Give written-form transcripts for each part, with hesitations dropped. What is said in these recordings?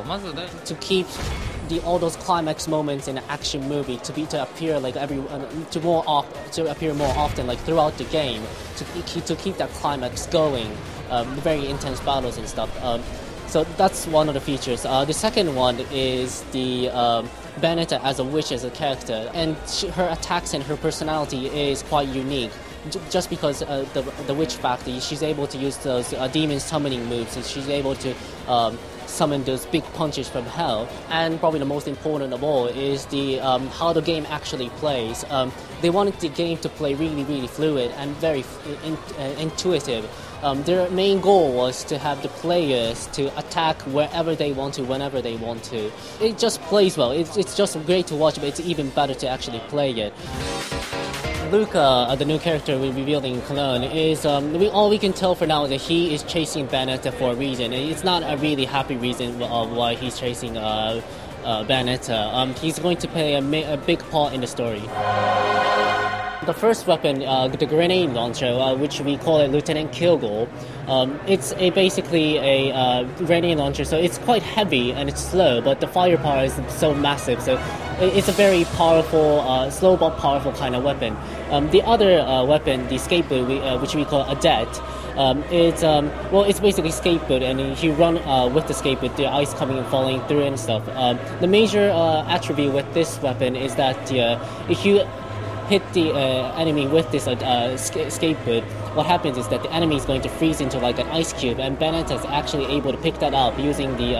まずね to keep all those climax moments in an action movie to appear like to appear more often like throughout the game to keep that climax going, very intense battles and stuff. So that's one of the features. The second one is the Bayonetta as a witch as a character, and her attacks and her personality is quite unique. Just because the witch factor, she's able to use those demon summoning moves, and she's able to summon those big punches from hell. And probably the most important of all is the how the game actually plays. They wanted the game to play really, really fluid and very intuitive. Their main goal was to have the players to attack wherever they want to, whenever they want to. It just plays well. It's just great to watch, but it's even better to actually play it. Luca, the new character we revealed in Cologne, is all we can tell for now is that he is chasing Bayonetta for a reason. It's not a really happy reason of why he's chasing Bayonetta. He's going to play a big part in the story. The first weapon, the grenade launcher, which we call it Lieutenant Kilgore, it's basically a grenade launcher, so it's quite heavy and it's slow, but the firepower is so massive, so it's a very powerful, slow but powerful kind of weapon. The other weapon, the skateboard, which we call a jet, it's basically skateboard, and you run with the skateboard, the ice coming and falling through and stuff. The major attribute with this weapon is that if you hit the enemy with this skateboard, what happens is that the enemy is going to freeze into like an ice cube, and Bayonetta is actually able to pick that up using the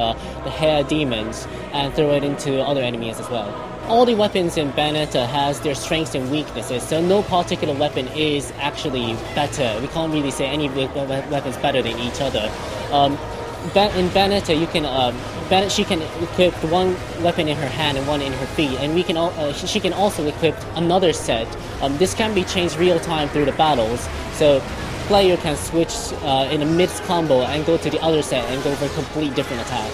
hair demons and throw it into other enemies as well. All the weapons in Bayonetta has their strengths and weaknesses, so no particular weapon is actually better. We can't really say any weapon's better than each other. In Bayonetta, she can equip one weapon in her hand and one in her feet, and she can also equip another set. This can be changed real time through the battles, so player can switch in a mid combo and go to the other set and go for a complete different attack.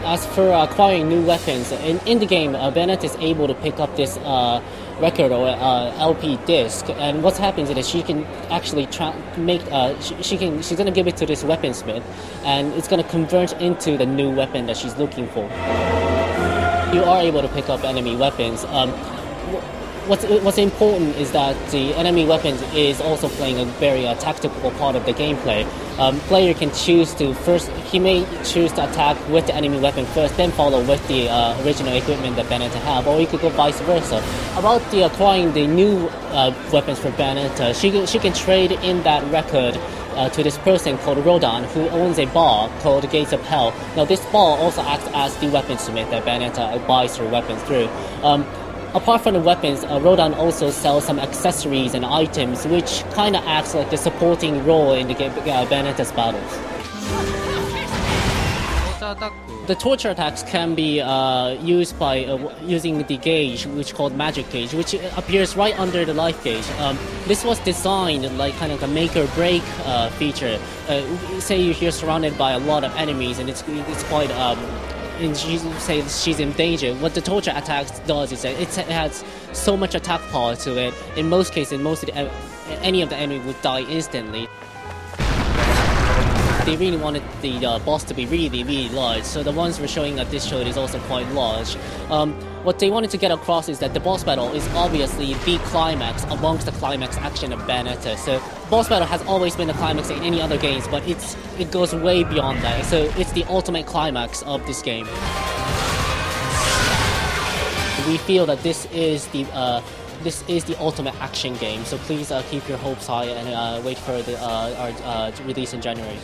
As for acquiring new weapons, in the game, Bayonetta is able to pick up this record or LP disc, and what happens is that she can actually she's going to give it to this weaponsmith, and it's going to convert into the new weapon that she's looking for. You are able to pick up enemy weapons. What's important is that the enemy weapons is also playing a very tactical part of the gameplay. Player can choose to he may choose to attack with the enemy weapon first, then follow with the original equipment that Bayonetta have, or you could go vice versa. About the acquiring the new weapons for Bayonetta, she can trade in that record to this person called Rodan, who owns a bar called Gates of Hell. Now this bar also acts as the weaponsmith that Bayonetta buys her weapons through. Apart from the weapons, Rodan also sells some accessories and items, which kind of acts like the supporting role in the Bayonetta's battles. The torture attacks can be used by using the gauge, which is called magic gauge, which appears right under the life gauge. This was designed like kind of a make or break feature. Say you're surrounded by a lot of enemies, and it's quite. And she's in danger. What the torture attacks does is that it has so much attack power to it. In most cases, any of the enemy would die instantly. They really wanted the boss to be really, really large, so the ones we're showing at this show is also quite large. What they wanted to get across is that the boss battle is obviously the climax amongst the climax action of Bayonetta. So boss battle has always been the climax in any other games, but it goes way beyond that. So it's the ultimate climax of this game. We feel that this is the ultimate action game, so please keep your hopes high and wait for our release in January.